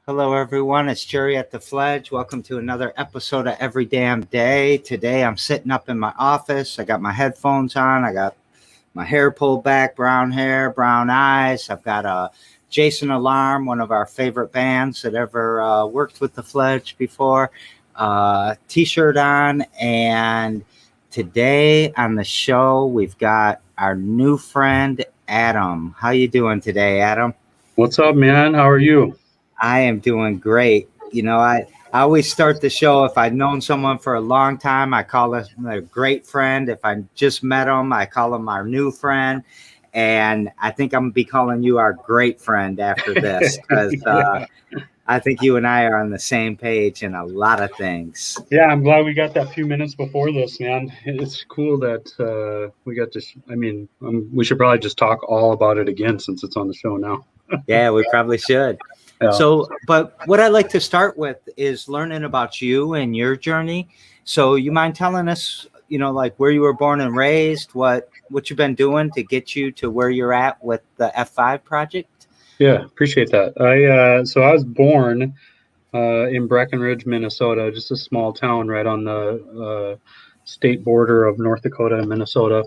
Hello, everyone. It's Jerry at the Fledge. Welcome to another episode of Every Damn Day. Today, I'm sitting up in my office. I got my headphones on. I got my hair pulled back, brown hair, brown eyes. I've got a Jason Alarm, one of our favorite bands that ever worked with the Fledge before, T-shirt on. And today on the show, we've got our new friend, Adam. How you doing today, Adam? What's up, man? How are you? I am doing great. I always start the show. If I've known someone for a long time, I call them a great friend. If I just met them, I call them our new friend. And I think I'm going to be calling you our great friend after this because Yeah. I think you and I are on the same page in a lot of things. Yeah, I'm glad we got that few minutes before this, man. It's cool that we got to. We should probably just talk all about it again since it's on the show now. Yeah, we probably should. Yeah. So, but what I'd like to start with is learning about you and your journey. So you mind telling us, like where you were born and raised, what you've been doing to get you to where you're at with the F5 project? Yeah, appreciate that. I was born in Breckenridge, Minnesota, just a small town right on the state border of North Dakota and Minnesota.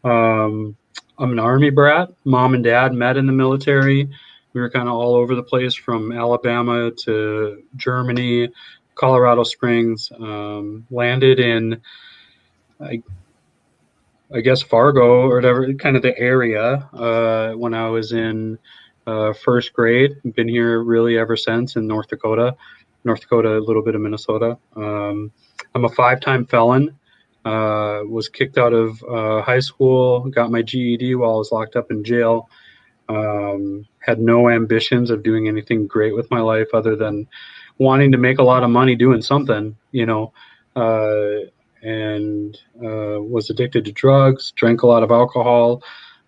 I'm an Army brat. Mom and Dad met in the military. We were kind of all over the place from Alabama to Germany, Colorado Springs, landed in, I guess, Fargo or whatever, kind of the area when I was in first grade. Been here really ever since in North Dakota, a little bit of Minnesota. I'm a 5-time felon. Was kicked out of high school, got my GED while I was locked up in jail. Had no ambitions of doing anything great with my life other than wanting to make a lot of money doing something, and was addicted to drugs, drank a lot of alcohol,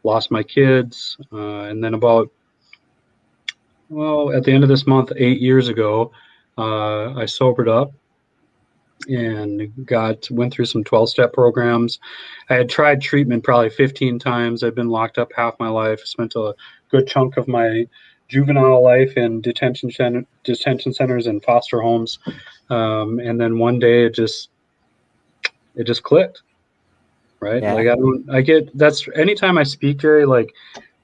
lost my kids. And then at the end of this month, 8 years ago, I sobered up and went through some 12-step programs. I had tried treatment probably 15 times. I've been locked up half my life. Spent a good chunk of my juvenile life in detention centers and foster homes. And then one day it just clicked, right? Yeah. Like that's anytime I speak, Jerry, like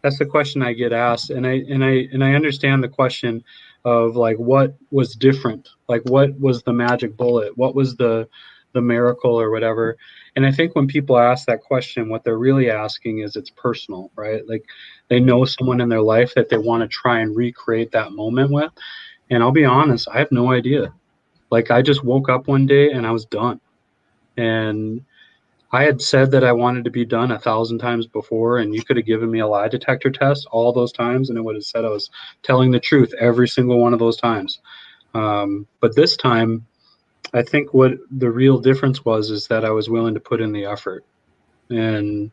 that's the question I get asked. And I understand the question of like, what was different? Like, what was the magic bullet? What was the miracle or whatever? And I think when people ask that question, what they're really asking is it's personal, right? Like they know someone in their life that they want to try and recreate that moment with. And I'll be honest, I have no idea. Like I just woke up one day and I was done. And I had said that I wanted to be done 1,000 times before, and you could have given me a lie detector test all those times, and it would have said I was telling the truth every single one of those times. But this time, I think what the real difference is that I was willing to put in the effort and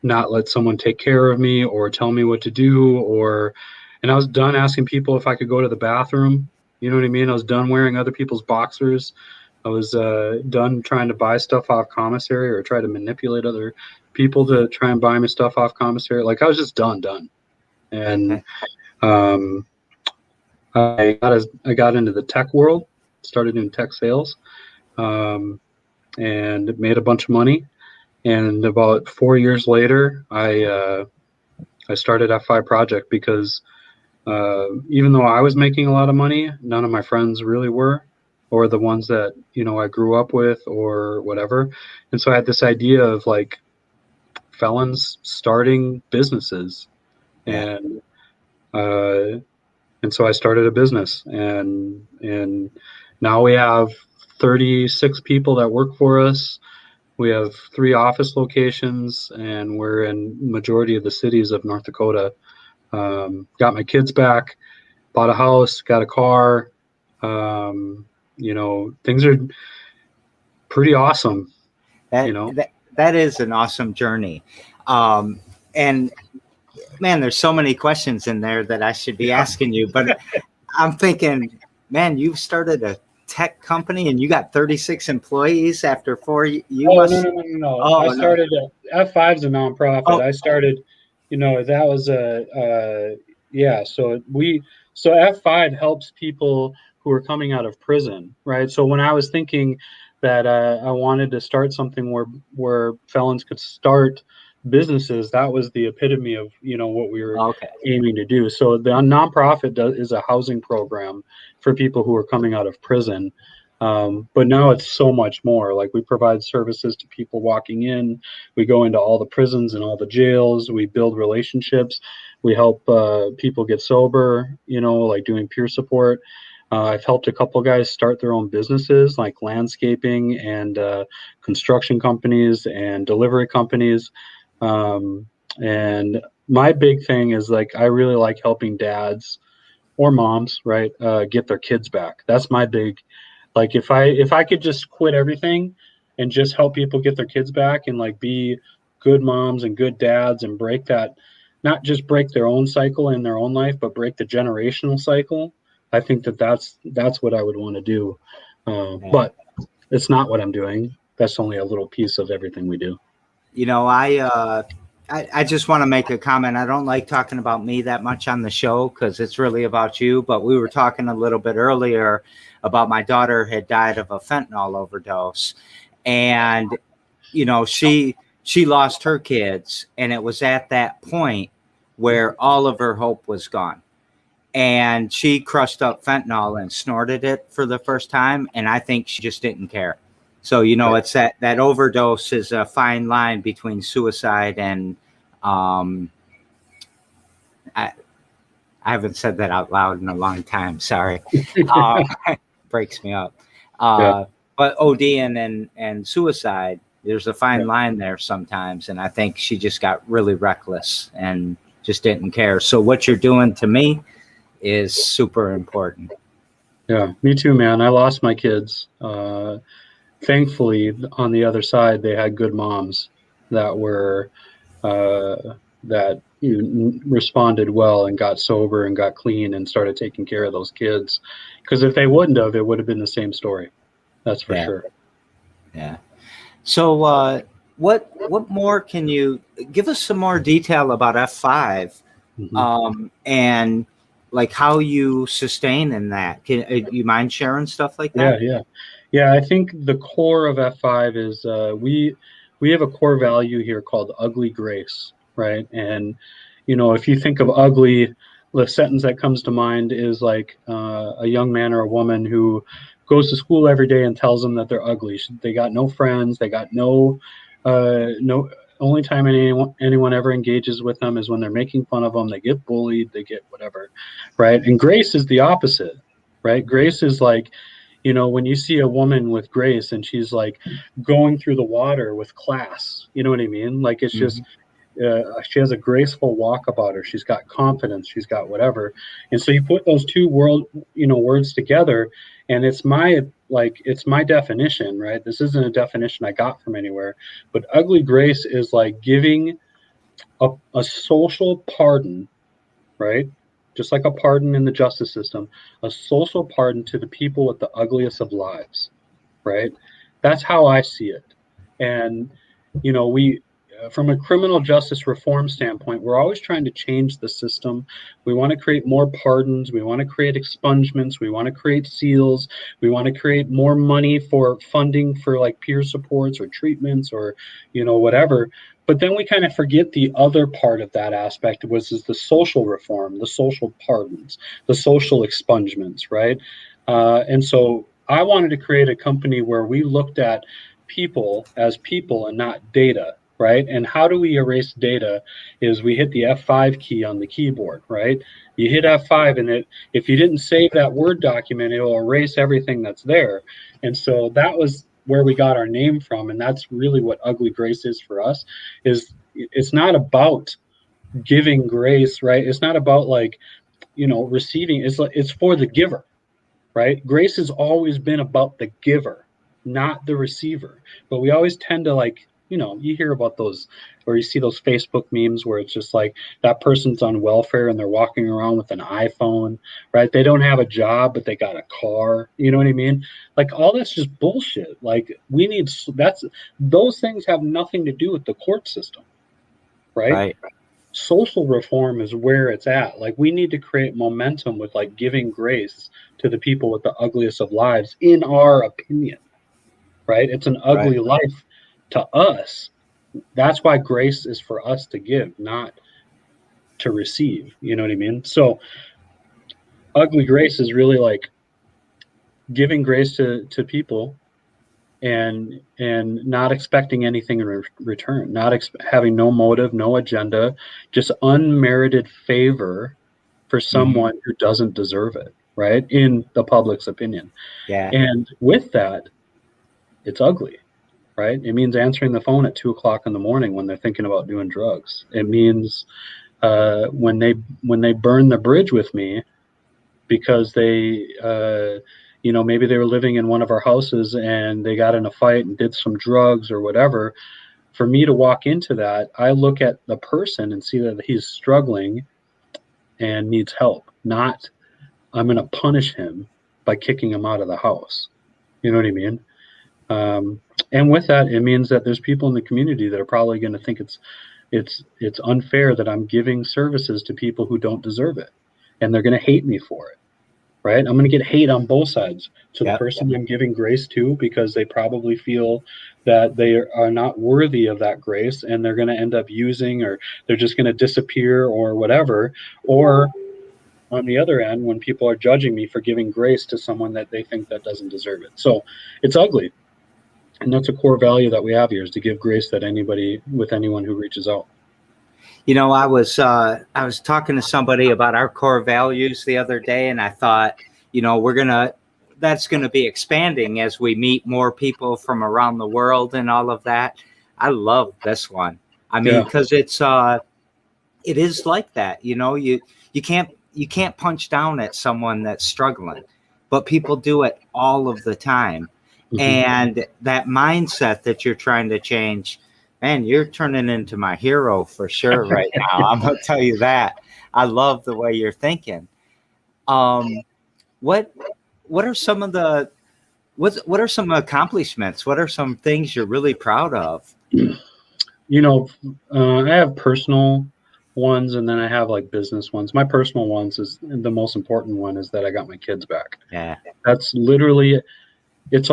not let someone take care of me or tell me what to do. And I was done asking people if I could go to the bathroom. You know what I mean? I was done wearing other people's boxers. I was done trying to buy stuff off commissary or try to manipulate other people to try and buy me stuff off commissary. Like I was just done. And I got into the tech world, started doing tech sales, and made a bunch of money. And about 4 years later, I started F5 Project because even though I was making a lot of money, none of my friends really were, or the ones that, I grew up with or whatever. And so I had this idea of like felons starting businesses. Yeah. And so I started a business and now we have 36 people that work for us. We have 3 office locations and we're in majority of the cities of North Dakota. Got my kids back, bought a house, got a car. Things are pretty awesome. That is an awesome journey. And man, there's so many questions in there that I should be asking you, but I'm thinking, man, you started a tech company and you got 36 employees after 4 years. No. I started F5's a nonprofit. I started, that was So F5 helps people who are coming out of prison, right? So when I was thinking that I wanted to start something where felons could start businesses, that was the epitome of what we were Okay. aiming to do. So the nonprofit is a housing program for people who are coming out of prison. But now it's so much more. Like, we provide services to people walking in. We go into all the prisons and all the jails. We build relationships. We help people get sober, like doing peer support. I've helped a couple guys start their own businesses, like landscaping and construction companies and delivery companies. And my big thing is, like, I really like helping dads or moms, right, get their kids back. That's my big, like, if I could just quit everything and just help people get their kids back and, like, be good moms and good dads and break that, not just break their own cycle in their own life, but break the generational cycle. I think that's what I would want to do. But it's not what I'm doing. That's only a little piece of everything we do. I just want to make a comment. I don't like talking about me that much on the show because it's really about you. But we were talking a little bit earlier about my daughter had died of a fentanyl overdose, and she lost her kids, and it was at that point where all of her hope was gone. And she crushed up fentanyl and snorted it for the first time, and I think she just didn't care. So, it's that overdose is a fine line between suicide and I haven't said that out loud in a long time. Sorry. Breaks me up. But ODing and suicide, there's a fine line there sometimes. And I think she just got really reckless and just didn't care. So what you're doing to me is super important. Yeah, me too, man. I lost my kids. Thankfully, on the other side, they had good moms that were that responded well and got sober and got clean and started taking care of those kids. Because if they wouldn't have, it would have been the same story. That's for sure. Yeah. So what more can you give us some more detail about F5 and like how you sustain in that? Can you mind sharing stuff like that? Yeah. I think the core of F5 is we have a core value here called ugly grace, right? And if you think of ugly, the sentence that comes to mind is like a young man or a woman who goes to school every day and tells them that they're ugly. They got no friends. They got no. Only time anyone ever engages with them is when they're making fun of them. They get bullied. They get whatever, right? And grace is the opposite, right? Grace is like, when you see a woman with grace and she's like going through the water with class, you know what I mean? Like, it's just, she has a graceful walk about her. She's got confidence. She's got whatever. And so you put those two words together, and it's my definition, right? This isn't a definition I got from anywhere, but ugly grace is like giving a social pardon, right? Just like a pardon in the justice system, a social pardon to the people with the ugliest of lives, right? That's how I see it. And, we, from a criminal justice reform standpoint, we're always trying to change the system. We want to create more pardons. We want to create expungements. We want to create seals. We want to create more money for funding for like peer supports or treatments or, whatever. But then we kind of forget the other part of that aspect, which is the social reform, the social pardons, the social expungements, right? And so I wanted to create a company where we looked at people as people and not data, right? And how do we erase data is we hit the F5 key on the keyboard, right? You hit F5 and if you didn't save that Word document, it will erase everything that's there. And so that was where we got our name from. And that's really what ugly grace is for us. Is it's not about giving grace, right? It's not about like, receiving. It's for the giver, right? Grace has always been about the giver, not the receiver. But we always tend to like, you hear about those, or you see those Facebook memes where it's just like that person's on welfare and they're walking around with an iPhone, right? They don't have a job, but they got a car. You know what I mean? Like, all that's just bullshit. Like, those things have nothing to do with the court system, right? social reform is where it's at. Like, we need to create momentum with like giving grace to the people with the ugliest of lives, in our opinion, right? It's an Right. ugly life to us. That's why grace is for us to give, not to receive. You know what I mean? So ugly grace is really like giving grace to people, and not expecting anything in return, not having no motive, no agenda, just unmerited favor for Hmm. someone who doesn't deserve it, right? In the public's opinion. Yeah. And with that, it's ugly, right? It means answering the phone at 2 o'clock in the morning when they're thinking about doing drugs. It means when they burn the bridge with me because they maybe they were living in one of our houses and they got in a fight and did some drugs or whatever. For me to walk into that, I look at the person and see that he's struggling and needs help, not I'm going to punish him by kicking him out of the house. You know what I mean? um, and with that, it means that there's people in the community that are probably going to think it's unfair that I'm giving services to people who don't deserve it, and they're going to hate me for it, right? I'm going to get hate on both sides. To the Yep. person I'm giving grace to, because they probably feel that they are not worthy of that grace, and they're going to end up using, or they're just going to disappear or whatever. Or on the other end, when people are judging me for giving grace to someone that they think that doesn't deserve it. So it's ugly. And that's a core value that we have here, is to give grace that anyone who reaches out. I was talking to somebody about our core values the other day, and I thought, that's gonna be expanding as we meet more people from around the world and all of that. I love this one. I mean, Yeah. because it is like that. You can't punch down at someone that's struggling, but people do it all of the time. Mm-hmm. And that mindset that you're trying to change, man, you're turning into my hero for sure right now. I'm gonna tell you that. I love the way you're thinking. Um, what what are some of the what are some accomplishments? What are some things you're really proud of? You know, I have personal ones, and then I have like business ones. My personal ones is the most important one, is that I got my kids back. Yeah. That's literally, it's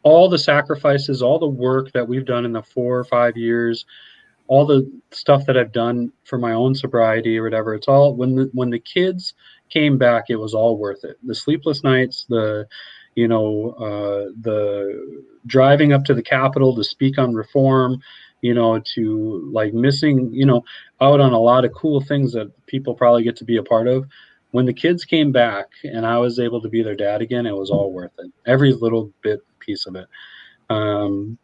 all the sacrifices, all the work that we've done in the 4 or 5 years, all the stuff that I've done for my own sobriety or whatever. It's all, when the kids came back, it was all worth it. The sleepless nights, the driving up to the Capitol to speak on reform, to like missing, out on a lot of cool things that people probably get to be a part of. When the kids came back and I was able to be their dad again, it was all worth it. Every little piece of it. Um,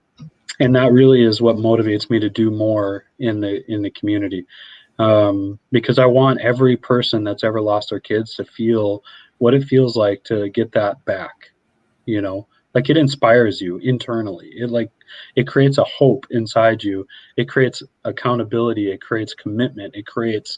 and that really is what motivates me to do more in the community, because I want every person that's ever lost their kids to feel what it feels like to get that back. Like, it inspires you internally. It creates a hope inside you. It creates accountability. It creates commitment. It creates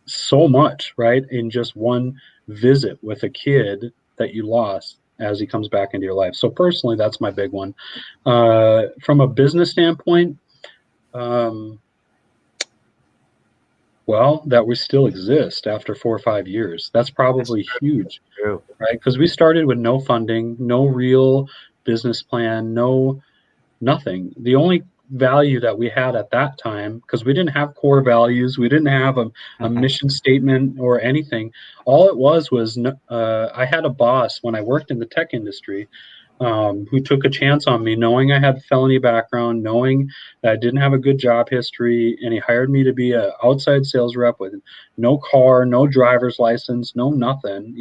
so much, right, in just one visit with a kid that you lost as he comes back into your life. So personally, that's my big one. From a business standpoint, well, that we still exist after 4 or 5 years. That's probably huge, True. right? Because we started with no funding, no real business plan, nothing. The only value that we had at that time, because we didn't have core values, we didn't have a mission statement or anything. All it was I had a boss when I worked in the tech industry, who took a chance on me, knowing I had a felony background, knowing that I didn't have a good job history, and he hired me to be an outside sales rep with no car, no driver's license, no nothing,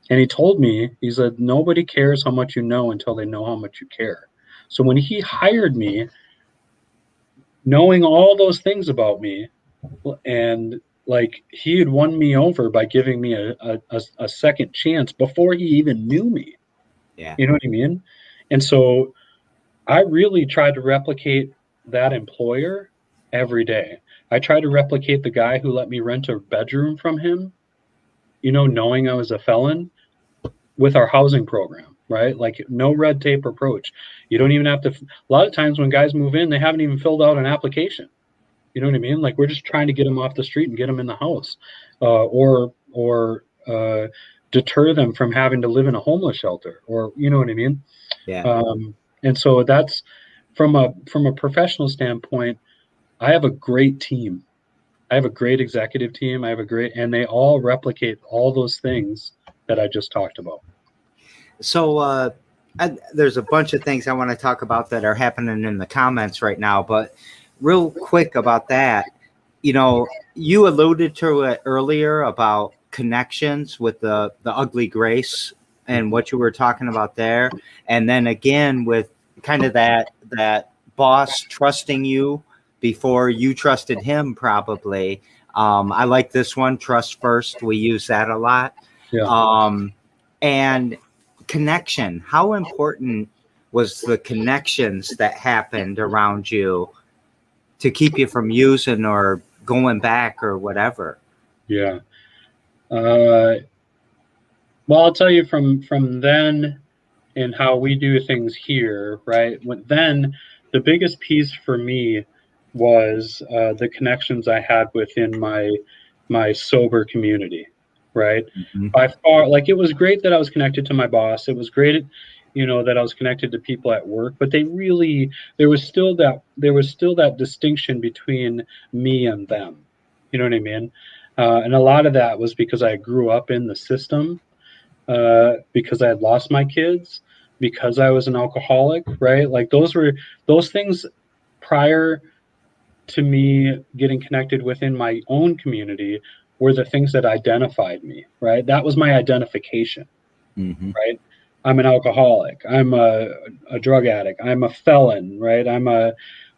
and he told me, he said, nobody cares how much you know until they know how much you care. So when he hired me, knowing all those things about me, and like, he had won me over by giving me a second chance before he even knew me. Yeah. You know what I mean? And so I really tried to replicate that employer every day. I tried to replicate the guy who let me rent a bedroom from him, knowing I was a felon, with our housing program, right? Like, no red tape approach. You don't even have to, a lot of times when guys move in, they haven't even filled out an application. You know what I mean? Like, we're just trying to get them off the street and get them in the house, or deter them from having to live in a homeless shelter, or you know what I mean? Yeah. And so that's from a professional standpoint. I have a great team. I have a great executive team. And they all replicate all those things that I just talked about. So there's a bunch of things I want to talk about that are happening in the comments right now, but real quick about that, you alluded to it earlier about connections with the ugly grace and what you were talking about there, and then again with kind of that boss trusting you before you trusted him, probably. I like this one, trust first. We use that a lot. Yeah. And connection, how important was the connections that happened around you to keep you from using or going back or whatever? Yeah. Well, I'll tell you from then and how we do things here, right? Then the biggest piece for me was the connections I had within my sober community, right? Mm-hmm. By far, like, it was great that I was connected to my boss. It was great, that I was connected to people at work, but there was still that distinction between me and them. You know what I mean? And a lot of that was because I grew up in the system, because I had lost my kids, because I was an alcoholic, right? Like, those things prior to me getting connected within my own community were the things that identified me, right? That was my identification, Mm-hmm. right? I'm an alcoholic. I'm a drug addict. I'm a felon, right?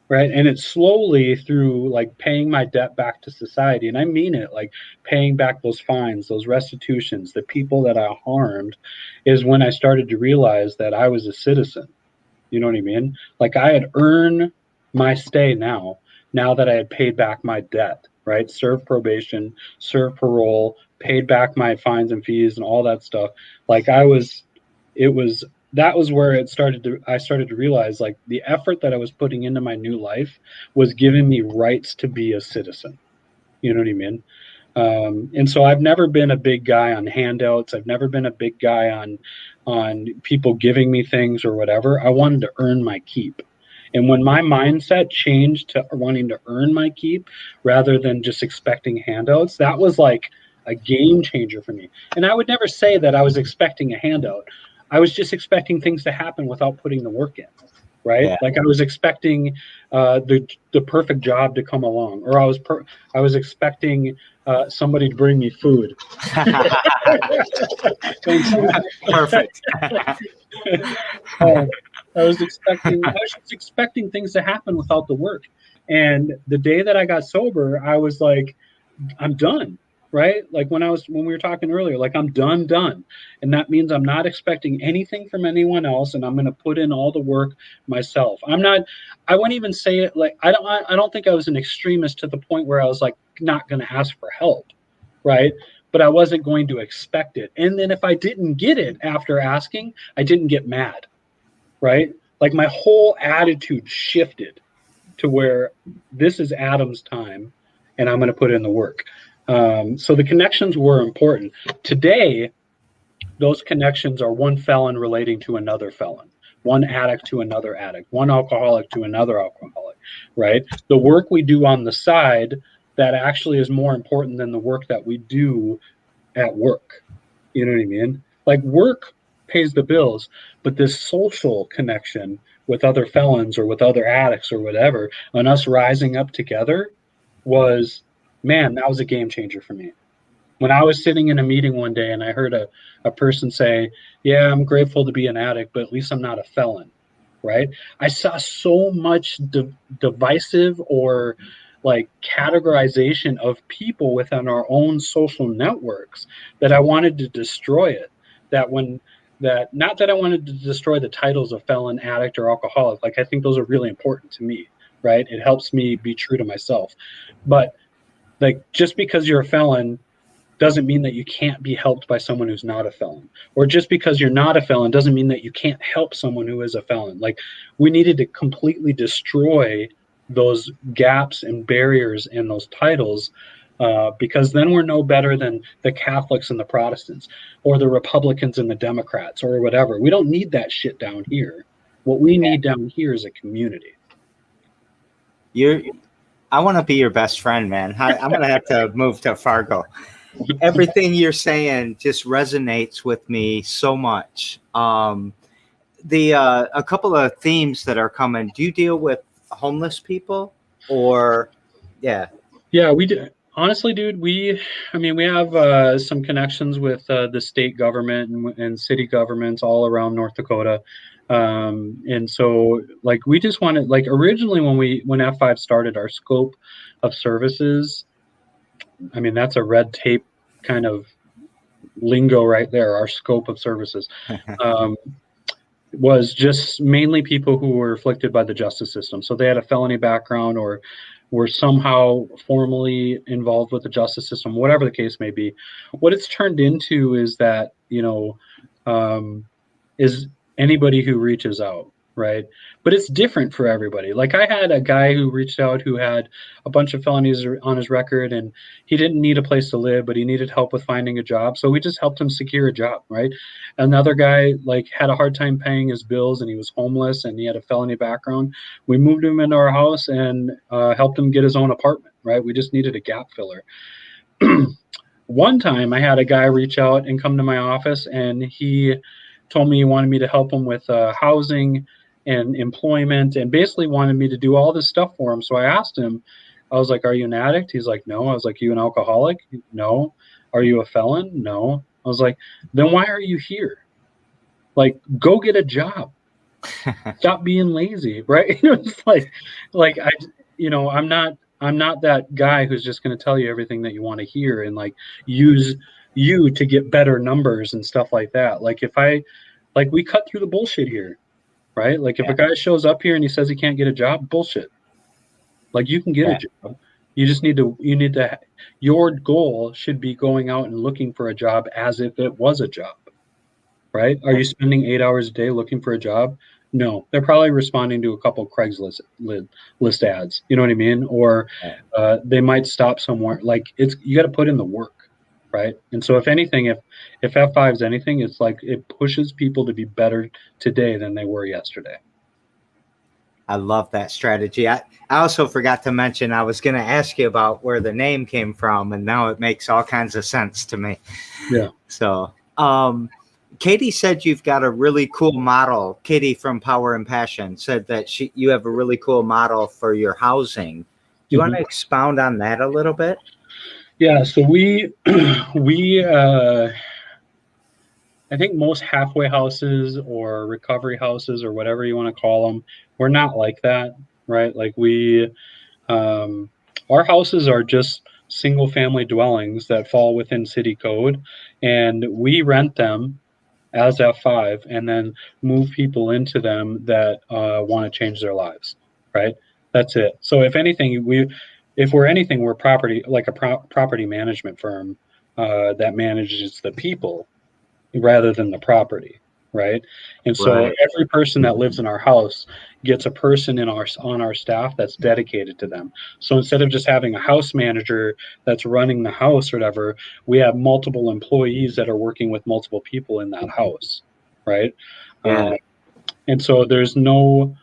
Right. And it's slowly through, like, paying my debt back to society. And I mean it, like, paying back those fines, those restitutions, the people that I harmed, is when I started to realize that I was a citizen. You know what I mean? Like, I had earned my stay now that I had paid back my debt, right? Served probation, served parole, paid back my fines and fees and all that stuff. Like, that was where I started to realize, like, the effort that I was putting into my new life was giving me rights to be a citizen. You know what I mean? And so I've never been a big guy on handouts. I've never been a big guy on people giving me things or whatever. I wanted to earn my keep. And when my mindset changed to wanting to earn my keep rather than just expecting handouts, that was like a game changer for me. And I would never say that I was expecting a handout. I was just expecting things to happen without putting the work in, right? Yeah. Like, I was expecting the perfect job to come along, or I was expecting somebody to bring me food. Perfect. I was just expecting things to happen without the work. And the day that I got sober, I was like, I'm done. Right? Like, when we were talking earlier, like, I'm done. And that means I'm not expecting anything from anyone else, and I'm going to put in all the work myself. I wouldn't even say it like, I don't think I was an extremist to the point where I was, like, not going to ask for help. Right? But I wasn't going to expect it. And then if I didn't get it after asking, I didn't get mad. Right? Like, my whole attitude shifted to where this is Adam's time and I'm going to put in the work. So the connections were important. Today, those connections are one felon relating to another felon, one addict to another addict, one alcoholic to another alcoholic, right? The work we do on the side, that actually is more important than the work that we do at work. You know what I mean? Like, work pays the bills, but this social connection with other felons or with other addicts or whatever, and us rising up together was, man, that was a game changer for me. When I was sitting in a meeting one day and I heard a person say, yeah, I'm grateful to be an addict, but at least I'm not a felon, right? I saw so much divisive or, like, categorization of people within our own social networks that I wanted to destroy it. Not that I wanted to destroy the titles of felon, addict, or alcoholic. Like, I think those are really important to me, right? It helps me be true to myself. But, like, just because you're a felon doesn't mean that you can't be helped by someone who's not a felon. Or just because you're not a felon doesn't mean that you can't help someone who is a felon. Like, we needed to completely destroy those gaps and barriers in those titles, because then we're no better than the Catholics and the Protestants, or the Republicans and the Democrats, or whatever. We don't need that shit down here. What we need down here is a community. I want to be your best friend, man. I'm going to have to move to Fargo. Everything you're saying just resonates with me so much. A couple of themes that are coming. Do you deal with homeless people, or yeah, we do. Honestly, dude, we have some connections with the state government and city governments all around North Dakota. And so like we just wanted, like originally when F5 started, our scope of services, I mean, that's a red tape kind of lingo right there. Our scope of services was just mainly people who were afflicted by the justice system. So they had a felony background or were somehow formally involved with the justice system, whatever the case may be. What it's turned into is that, is anybody who reaches out, right? But it's different for everybody. Like I had a guy who reached out who had a bunch of felonies on his record, and he didn't need a place to live, but he needed help with finding a job. So we just helped him secure a job, right? Another guy like had a hard time paying his bills, and he was homeless, and he had a felony background. We moved him into our house and helped him get his own apartment, right? We just needed a gap filler. One time I had a guy reach out and come to my office, and he told me he wanted me to help him with housing and employment, and basically wanted me to do all this stuff for him. So I asked him, I was like, "Are you an addict?" He's like, "No." I was like, "You an alcoholic?" "No." "Are you a felon?" "No." I was like, "Then why are you here? Like, go get a job. Stop being lazy," right? It's like I'm not that guy who's just going to tell you everything that you want to hear and like use you to get better numbers and stuff like that. Like we cut through the bullshit here, right? Like if a guy shows up here and he says he can't get a job, bullshit. Like you can get a job. You just need to, your goal should be going out and looking for a job as if it was a job, right? Are you spending 8 hours a day looking for a job? No, they're probably responding to a couple Craigslist list ads. You know what I mean? Or they might stop somewhere. Like you got to put in the work. Right. And so if anything, if F5 is anything, it's like it pushes people to be better today than they were yesterday. I love that strategy. I also forgot to mention, I was going to ask you about where the name came from, and now it makes all kinds of sense to me. Yeah. So Katie said you've got a really cool model. Katie from Power and Passion said that you have a really cool model for your housing. Do you want to expound on that a little bit? Yeah, so we I think most halfway houses or recovery houses or whatever you want to call them, we're not like that, right? Like our houses are just single family dwellings that fall within city code, and we rent them as F5 and then move people into them that want to change their lives, right? That's it. So if anything, if we're anything, we're like a property management firm that manages the people rather than the property, right? And so every person that lives in our house gets a person on our staff that's dedicated to them. So instead of just having a house manager that's running the house or whatever, we have multiple employees that are working with multiple people in that house, right? And so there's no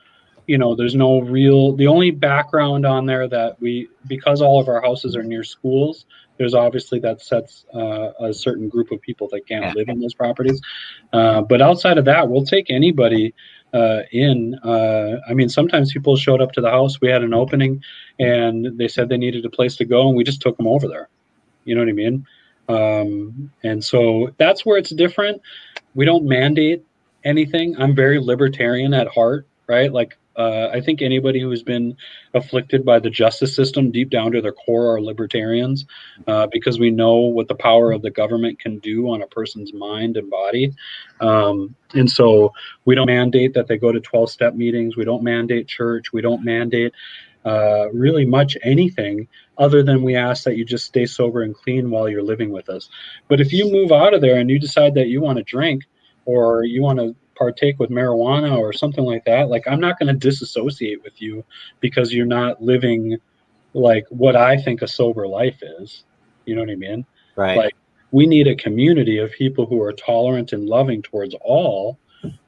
real, the only background on there that because all of our houses are near schools, there's obviously that sets a certain group of people that can't live in those properties. But outside of that, we'll take anybody in. I mean, sometimes people showed up to the house. We had an opening and they said they needed a place to go, and we just took them over there. You know what I mean? And so that's where it's different. We don't mandate anything. I'm very libertarian at heart, right? Like, I think anybody who's been afflicted by the justice system deep down to their core are libertarians, because we know what the power of the government can do on a person's mind and body. And so we don't mandate that they go to 12-step meetings. We don't mandate church. We don't mandate really much anything other than we ask that you just stay sober and clean while you're living with us. But if you move out of there and you decide that you want to drink, or you want to partake with marijuana or something like that, like I'm not going to disassociate with you because you're not living like what I think a sober life is. You know what I mean? Right. Like we need a community of people who are tolerant and loving towards all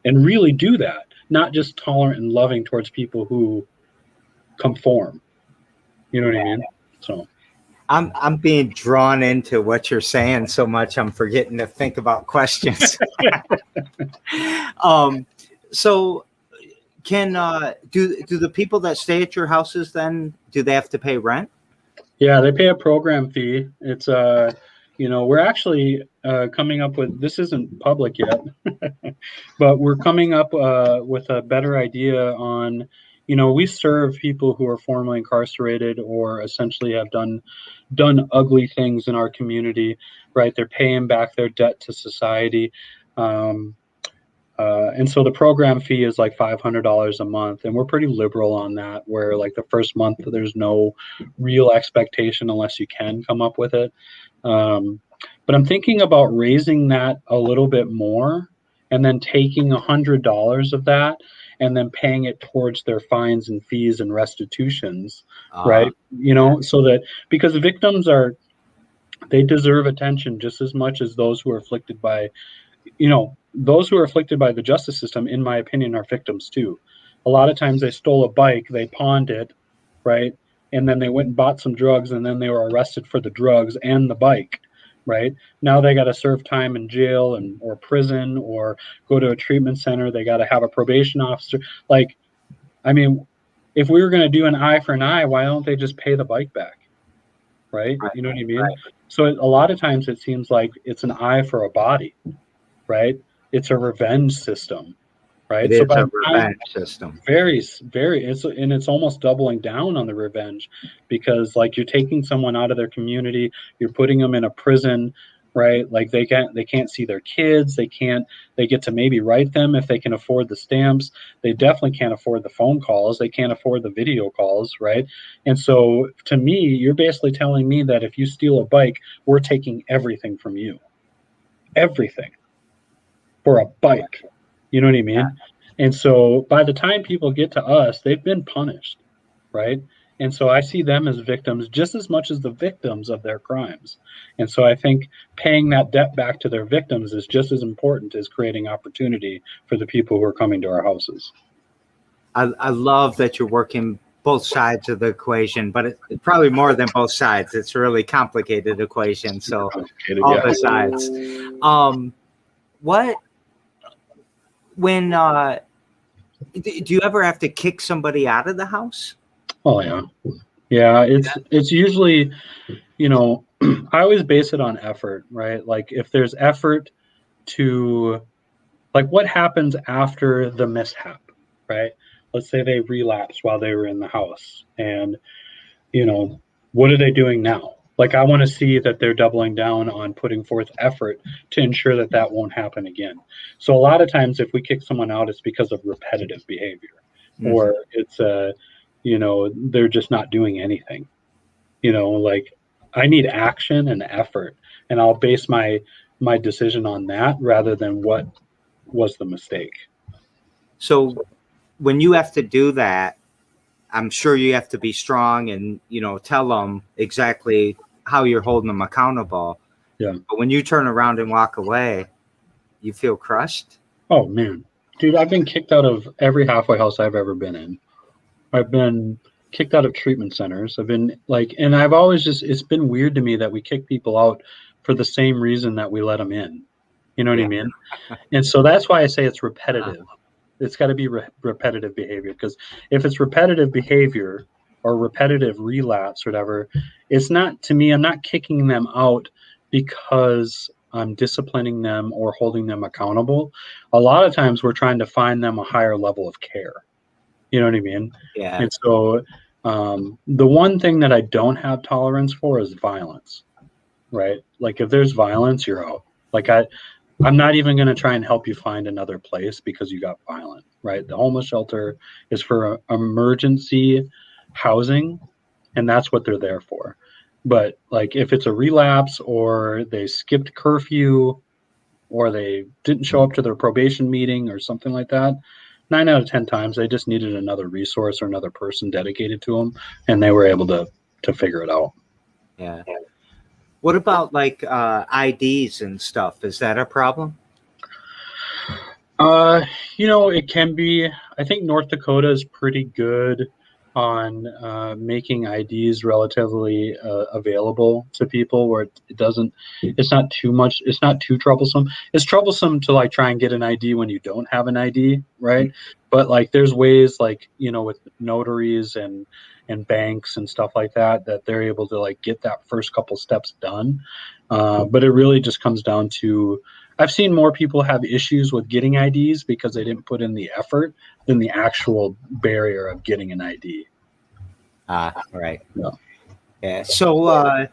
and really do that, not just tolerant and loving towards people who conform. You know what I mean? So I'm being drawn into what you're saying so much I'm forgetting to think about questions. So can do the people that stay at your houses then do they have to pay rent? yeah, they pay a program fee. It's we're actually coming up with, this isn't public yet, but we're coming up with a better idea on, we serve people who are formerly incarcerated or essentially have done ugly things in our community, right? They're paying back their debt to society. And so the program fee is like $500 a month, and we're pretty liberal on that. Where like the first month there's no real expectation unless you can come up with it. But I'm thinking about raising that a little bit more, and then taking $100 of that and then paying it towards their fines and fees and restitutions, right? So that because victims they deserve attention just as much as those who are afflicted by those who are afflicted by the justice system, in my opinion, are victims too. A lot of times they stole a bike, they pawned it, right? And then they went and bought some drugs, and then they were arrested for the drugs and the bike, right? Now they got to serve time in jail or prison or go to a treatment center. They got to have a probation officer. Like, I mean, if we were going to do an eye for an eye, why don't they just pay the bike back? Right? You know what I mean? Right. So a lot of times it seems like it's an eye for a body, right? It's a revenge system, right? It is a revenge system. Very, very, it's almost doubling down on the revenge, because like you're taking someone out of their community, you're putting them in a prison, right? Like they can't see their kids, they get to maybe write them if they can afford the stamps. They definitely can't afford the phone calls, they can't afford the video calls, right? And so to me, you're basically telling me that if you steal a bike, we're taking everything from you. Everything. For a bike. You know what I mean? Yeah. And so by the time people get to us, they've been punished, right? And so I see them as victims just as much as the victims of their crimes. And so I think paying that debt back to their victims is just as important as creating opportunity for the people who are coming to our houses. I love that you're working both sides of the equation, but it's probably more than both sides. It's a really complicated equation. So all the sides. When do you ever have to kick somebody out of the house? Oh yeah. It's usually, I always base it on effort, right? Like if there's effort to, like what happens after the mishap, right? Let's say they relapsed while they were in the house, and what are they doing now? Like I want to see that they're doubling down on putting forth effort to ensure that won't happen again. So a lot of times if we kick someone out, it's because of repetitive behavior, or it's they're just not doing anything. Like I need action and effort, and I'll base my decision on that rather than what was the mistake. So when you have to do that, I'm sure you have to be strong and, tell them exactly how you're holding them accountable. Yeah. But when you turn around and walk away, you feel crushed? Oh, man. Dude, I've been kicked out of every halfway house I've ever been in. I've been kicked out of treatment centers. I've been and I've always it's been weird to me that we kick people out for the same reason that we let them in. You know what I mean? And so that's why I say it's repetitive. It's got to be repetitive behavior, because if it's repetitive behavior or repetitive relapse or whatever, it's not, to me, I'm not kicking them out because I'm disciplining them or holding them accountable. A lot of times we're trying to find them a higher level of care. You know what I mean? Yeah. And so the one thing that I don't have tolerance for is violence, right? Like if there's violence, you're out. Like I'm not even going to try and help you find another place because you got violent, right? The homeless shelter is for emergency housing, and that's what they're there for. But like if it's a relapse or they skipped curfew or they didn't show up to their probation meeting or something like that, 9 out of 10 times they just needed another resource or another person dedicated to them, and they were able to figure it out. Yeah. What about like IDs and stuff? Is that a problem? It can be. I think North Dakota is pretty good on making IDs relatively available to people, where it doesn't. It's not too much. It's not too troublesome. It's troublesome to like try and get an ID when you don't have an ID, right? But like, there's ways, like, with notaries and banks and stuff like that, that they're able to like get that first couple steps done. But it really just comes down to, I've seen more people have issues with getting IDs because they didn't put in the effort than the actual barrier of getting an ID. Right. Yeah. Yeah. So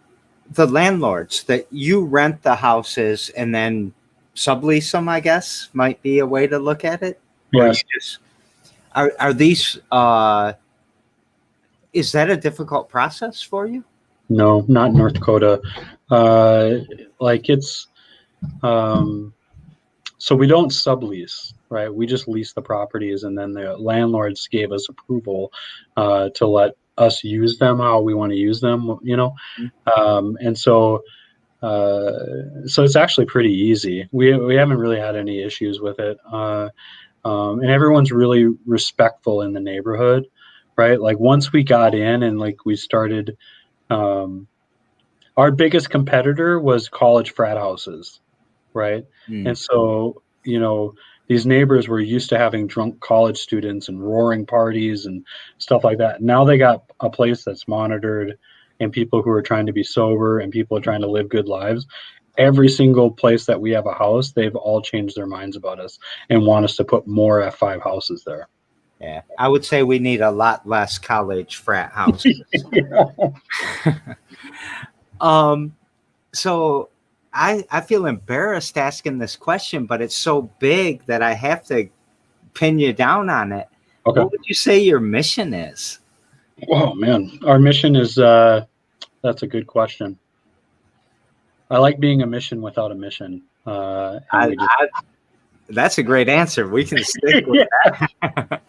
the landlords that you rent the houses and then sublease them, I guess, might be a way to look at it. Or Yes. you just are these is that a difficult process for you? No, not North Dakota. Like it's so we don't sublease, right? We just lease the properties, and then the landlords gave us approval to let us use them how we want to use them, and so it's actually pretty easy. We haven't really had any issues with it, and everyone's really respectful in the neighborhood, right? Like, once we got in and like we started, our biggest competitor was college frat houses, right? And so, these neighbors were used to having drunk college students and roaring parties and stuff like that. Now they got a place that's monitored, and people who are trying to be sober, and people are trying to live good lives. Every single place that we have a house, they've all changed their minds about us and want us to put more F5 houses there. Yeah, I would say we need a lot less college frat houses. So I feel embarrassed asking this question, but it's so big that I have to pin you down on it. Okay. What would you say your mission is? Oh man, our mission is that's a good question. I like being a mission without a mission. That's a great answer. We can stick with that.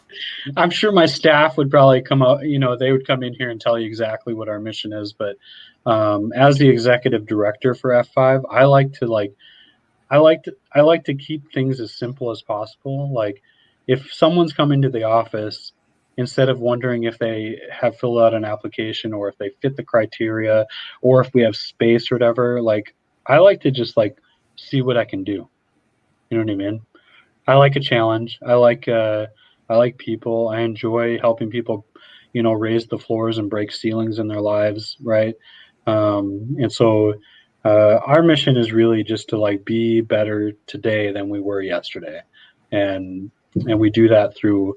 I'm sure my staff would probably come out, they would come in here and tell you exactly what our mission is. But as the executive director for F5, I like to keep things as simple as possible. Like, if someone's come into the office, instead of wondering if they have filled out an application or if they fit the criteria or if we have space or whatever, like, I like to just like see what I can do. You know what I mean? I like a challenge. I like people. I enjoy helping people, raise the floors and break ceilings in their lives, right? And so our mission is really just to like be better today than we were yesterday, and we do that through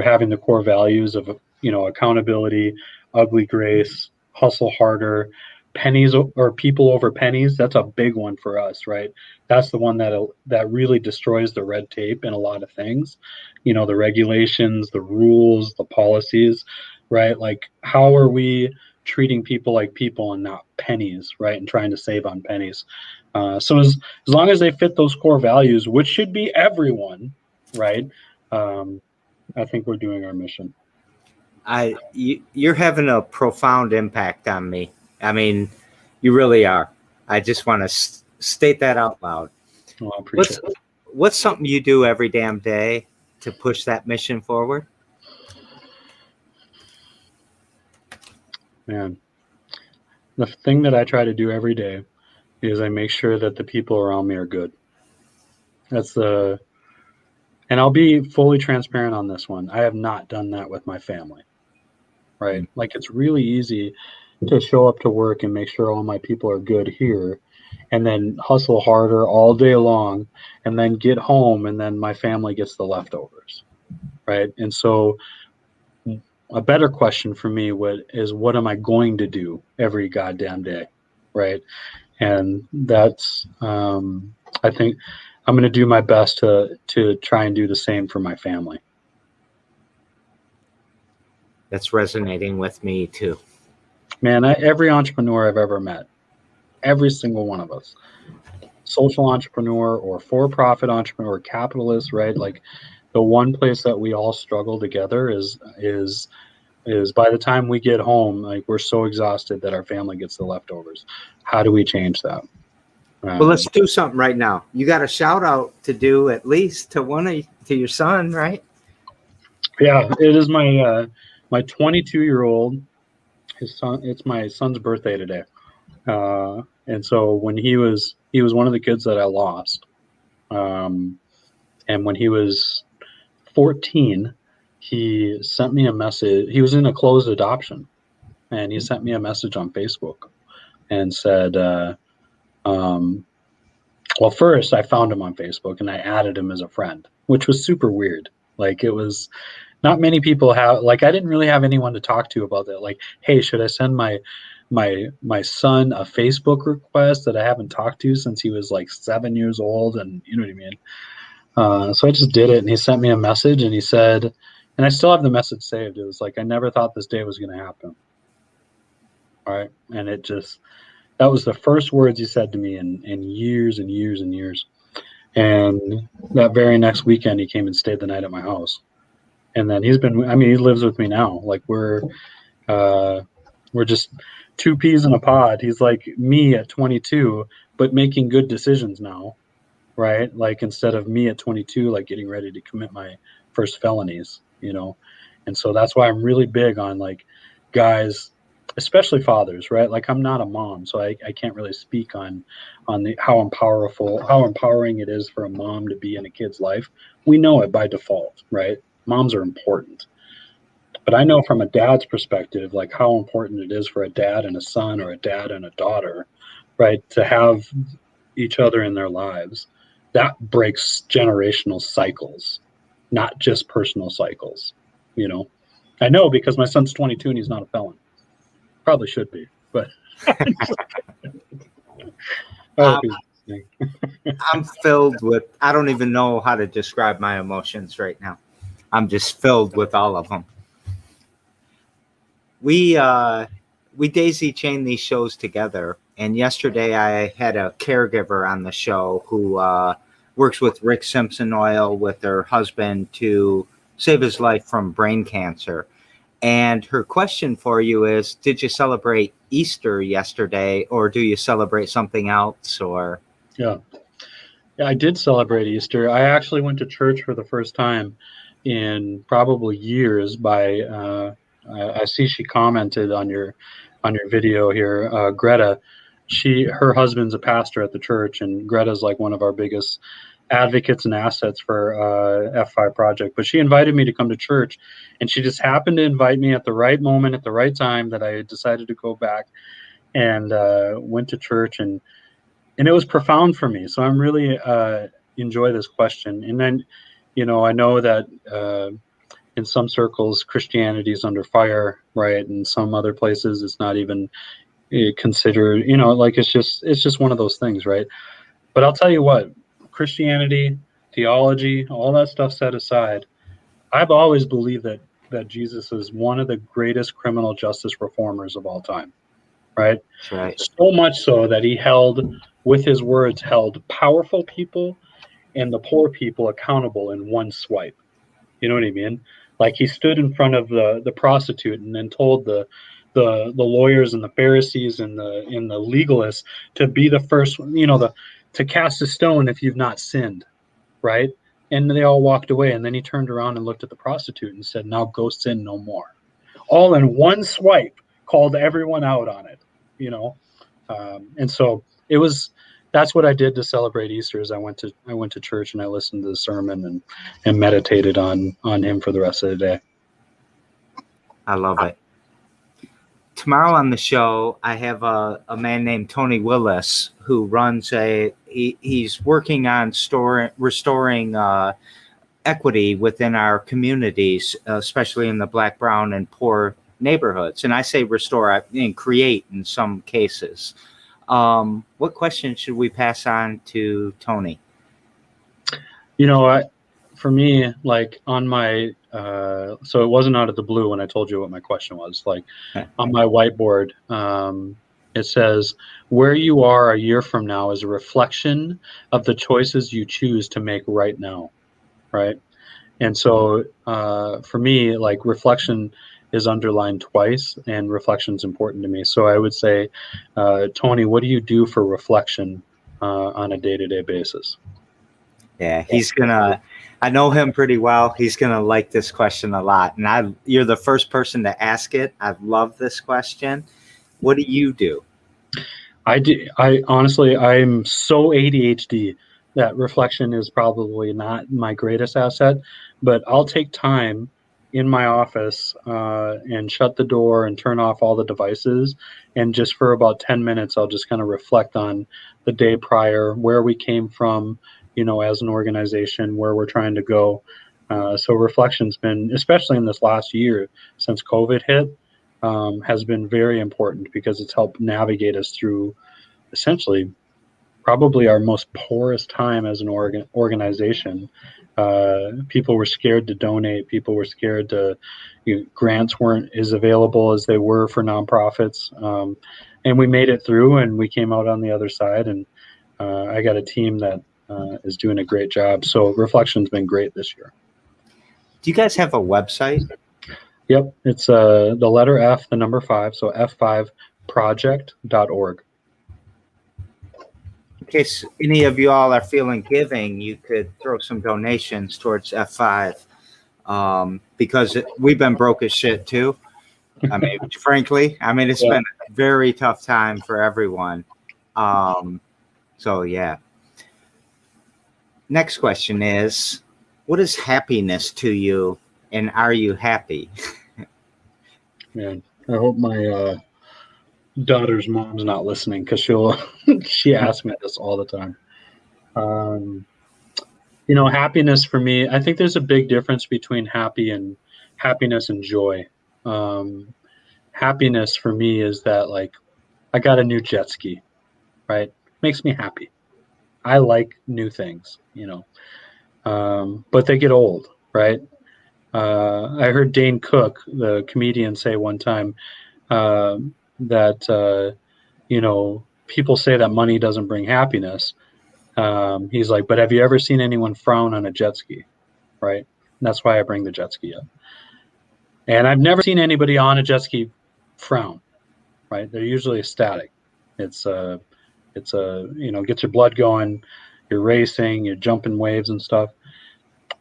having the core values of accountability, ugly grace, hustle harder, pennies or people over pennies. That's a big one for us, right? That's the one that really destroys the red tape in a lot of things, the regulations, the rules, the policies, right? Like, how are we treating people like people and not pennies, right? And trying to save on pennies. So as long as they fit those core values, which should be everyone, right? I think we're doing our mission. You're having a profound impact on me. I mean, you really are. I just want to state that out loud. Well, I appreciate it. What's something you do every damn day to push that mission forward? Man, the thing that I try to do every day is I make sure that the people around me are good. And I'll be fully transparent on this one. I have not done that with my family, right? Like, it's really easy to show up to work and make sure all my people are good here, and then hustle harder all day long, and then get home, and then my family gets the leftovers, right? And so a better question for me is what am I going to do every goddamn day, right? And that's I think I'm going to do my best to try and do the same for my family. That's resonating with me too. Man, every entrepreneur I've ever met, every single one of us social entrepreneur or for-profit entrepreneur or capitalist, right? Like the one place that we all struggle together is by the time we get home, like we're so exhausted that our family gets the leftovers. How do we change that? Well, let's do something right now. You got a shout out to do at least to your son, right? Yeah, it is my 22-year-old. His son. It's my son's birthday today, and so when he was one of the kids that I lost, and when he was 14, he sent me a message. He was in a closed adoption, and he sent me a message on Facebook and said, well, first I found him on Facebook and I added him as a friend, which was super weird. Like it was not many people have, like I didn't really have anyone to talk to about that. Like, hey, should I send my son a Facebook request that I haven't talked to since he was like 7 years old? And you know what I mean? So I just did it, and he sent me a message, and he said, and I still have the message saved. It was like, I never thought this day was going to happen. All right. And that was the first words he said to me in years and years and years. And that very next weekend, he came and stayed the night at my house. And then he lives with me now. Like we're just two peas in a pod. He's like me at 22, but making good decisions now, right? Like instead of me at 22, like getting ready to commit my first felonies, you know? And so that's why I'm really big on like guys, especially fathers, right? Like I'm not a mom, so I can't really speak on how empowering it is for a mom to be in a kid's life. We know it by default, right? Moms are important. But I know from a dad's perspective, like how important it is for a dad and a son or a dad and a daughter, right? To have each other in their lives. That breaks generational cycles, not just personal cycles, you know? I know because my son's 22 and he's not a felon. Probably should be, but I'm filled with, I don't even know how to describe my emotions right now. I'm just filled with all of them. We daisy chain these shows together, and yesterday I had a caregiver on the show who works with Rick Simpson Oil with her husband to save his life from brain cancer. And her question for you is, did you celebrate Easter yesterday, or do you celebrate something else? Or Yeah, I did celebrate Easter. I actually went to church for the first time in probably years. I see she commented on your video here, Greta. Her husband's a pastor at the church, and Greta's like one of our biggest advocates and assets for F5 Project. But she invited me to come to church, and she just happened to invite me at the right moment, at the right time, that I decided to go back and went to church, and it was profound for me. So I'm really enjoy this question. And then, you know, I know that in some circles Christianity is under fire, right? In some other places it's not even considered, you know, like it's just one of those things, right? But I'll tell you what, Christianity, theology, all that stuff set aside, I've always believed that Jesus is one of the greatest criminal justice reformers of all time, right? that's right. So much so that he with his words, held powerful people and the poor people accountable in one swipe. You know what I mean? Like he stood in front of the prostitute and then told the lawyers and the Pharisees and the legalists to be the first, you know, to cast a stone if you've not sinned, right? And they all walked away. And then he turned around and looked at the prostitute and said, "Now go sin no more." All in one swipe, called everyone out on it, you know. And so that's what I did to celebrate Easter. Is I went to church and I listened to the sermon and meditated on him for the rest of the day. I love it. Tomorrow on the show, I have a man named Tony Willis who runs he's working on restoring equity within our communities, especially in the Black, brown, and poor neighborhoods. And I say restore, I mean create in some cases. What question should we pass on to Tony? You know, for me, like on my, so it wasn't out of the blue when I told you what my question was. Like on my whiteboard, It says, where you are a year from now is a reflection of the choices you choose to make right now, right? And so for me, like, reflection is underlined twice, and reflection is important to me. So I would say, Tony, what do you do for reflection on a day-to-day basis? Yeah, I know him pretty well. He's gonna like this question a lot. And you're the first person to ask it. I love this question. What do you do? I honestly, I'm so ADHD that reflection is probably not my greatest asset, but I'll take time in my office and shut the door and turn off all the devices. And just for about 10 minutes, I'll just kind of reflect on the day prior, where we came from, as an organization, where we're trying to go. So reflection's been, especially in this last year since COVID hit, has been very important because it's helped navigate us through essentially probably our most poorest time as an organization. People were scared to donate. People were scared to, grants weren't as available as they were for nonprofits. And we made it through, and we came out on the other side. And I got a team that is doing a great job. So reflection's been great this year. Do you guys have a website? Yep. It's the letter F, the number 5. So f5project.org. In case any of you all are feeling giving, you could throw some donations towards F5 because we've been broke as shit too. I mean, frankly, it's been a very tough time for everyone. So yeah. Next question is, what is happiness to you, and are you happy? Man, I hope my daughter's mom's not listening, because she asks me this all the time. Happiness for me, I think there's a big difference between happiness and joy. Happiness for me is that, like, I got a new jet ski, right? Makes me happy. I like new things, but they get old, right? I heard Dane Cook, the comedian, say one time that people say that money doesn't bring happiness. He's like, but have you ever seen anyone frown on a jet ski, right? And that's why I bring the jet ski up. And I've never seen anybody on a jet ski frown, right? They're usually ecstatic. It's gets your blood going. You're racing, you're jumping waves and stuff.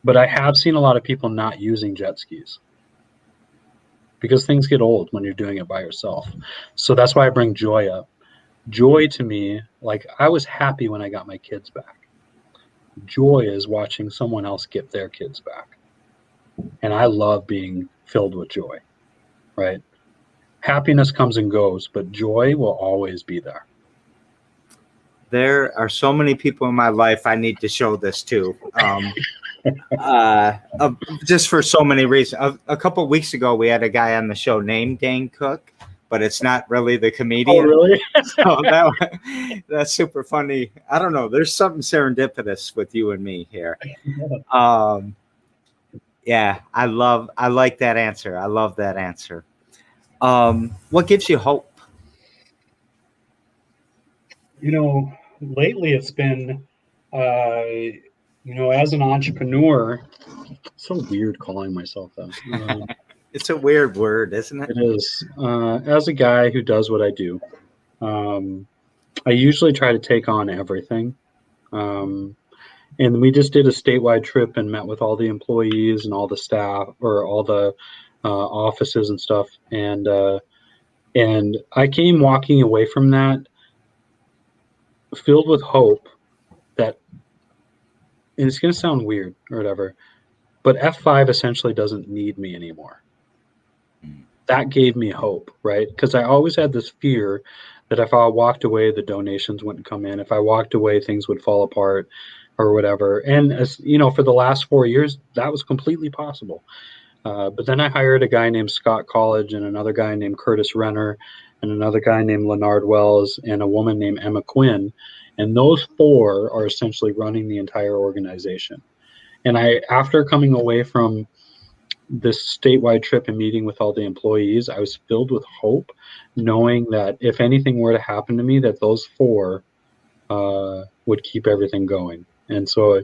But I have seen a lot of people not using jet skis because things get old when you're doing it by yourself. So that's why I bring joy up. Joy to me, like, I was happy when I got my kids back. Joy is watching someone else get their kids back. And I love being filled with joy, right? Happiness comes and goes, but joy will always be there. There are so many people in my life I need to show this to. Just for so many reasons. A couple of weeks ago, we had a guy on the show named Dane Cook, but it's not really the comedian. Oh, really? So that's super funny. I don't know. There's something serendipitous with you and me here. Yeah, I like that answer. I love that answer. What gives you hope? Lately it's been, as an entrepreneur, it's so weird calling myself that. It's a weird word, isn't it? It is. As a guy who does what I do, I usually try to take on everything. And we just did a statewide trip and met with all the employees and all the staff, or all the offices and stuff. And I came walking away from that filled with hope that, and it's going to sound weird or whatever, but F5 essentially doesn't need me anymore. That gave me hope, right? Because I always had this fear that if I walked away, the donations wouldn't come in. If I walked away, things would fall apart or whatever. And as for the last 4 years, that was completely possible. But then I hired a guy named Scott College, and another guy named Curtis Renner, and another guy named Leonard Wells, and a woman named Emma Quinn. And those 4 are essentially running the entire organization. And after coming away from this statewide trip and meeting with all the employees, I was filled with hope, knowing that if anything were to happen to me, that those four would keep everything going. And so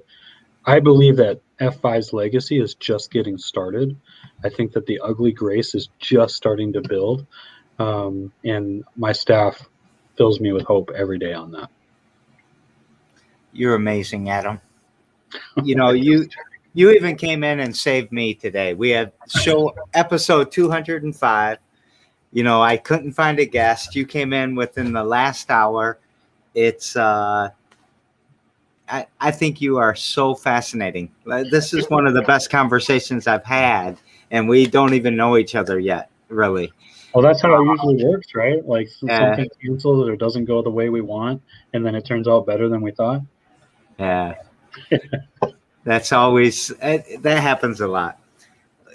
I believe that F5's legacy is just getting started. I think that the ugly grace is just starting to build. And my staff fills me with hope every day on that. You're amazing, Adam. You even came in and saved me today. We had show episode 205. I couldn't find a guest. You came in within the last hour. It's I think you are so fascinating. This is one of the best conversations I've had, and we don't even know each other yet, really. Well, that's how it usually works, right? Like something cancels or doesn't go the way we want, and then it turns out better than we thought. Yeah. That's always, that happens a lot.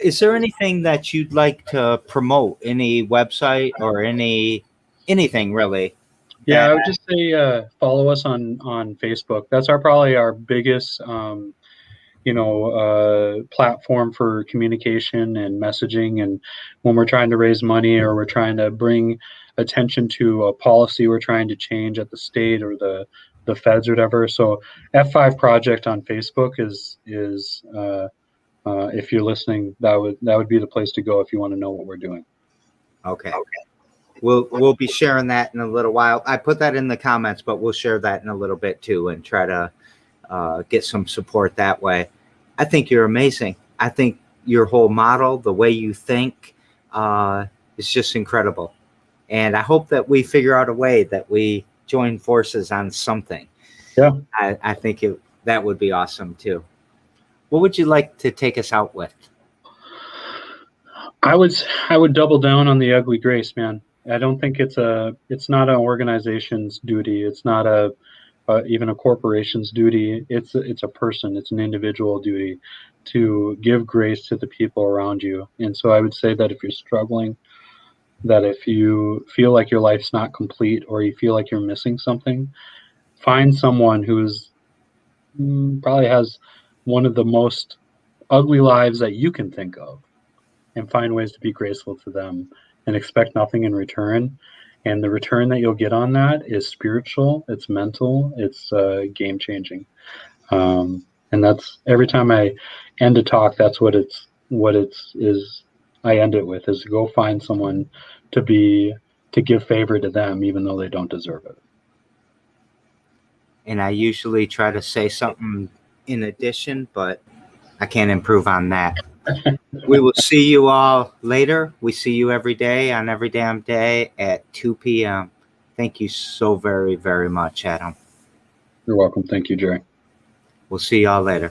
Is there anything that you'd like to promote? Any website or anything really? Yeah, I would just say follow us on Facebook. That's probably our biggest platform for communication and messaging. And when we're trying to raise money or we're trying to bring attention to a policy we're trying to change at the state or the feds or whatever. So F5 Project on Facebook is if you're listening, that would be the place to go if you want to know what we're doing. Okay. We'll be sharing that in a little while. I put that in the comments, but we'll share that in a little bit too and try to get some support that way. I think you're amazing. I think your whole model, the way you think, is just incredible. And I hope that we figure out a way that we join forces on something. Yeah. I think that would be awesome too. What would you like to take us out with? I would double down on the ugly grace, man. I don't think it's not an organization's duty. It's not even a corporation's duty. It's a person. It's an individual duty to give grace to the people around you. And so I would say that if you're struggling, that if you feel like your life's not complete or you feel like you're missing something, find someone who's probably has one of the most ugly lives that you can think of and find ways to be graceful to them and expect nothing in return. And the return that you'll get on that is spiritual, it's mental, it's game changing. And that's every time I end a talk, that's what I end it with is go find someone to give favor to them, even though they don't deserve it. And I usually try to say something in addition, but I can't improve on that. We will see you all later. We see you every day on every damn day at 2 p.m. Thank you so very, very much, Adam. You're welcome. Thank you, Jerry. We'll see y'all later.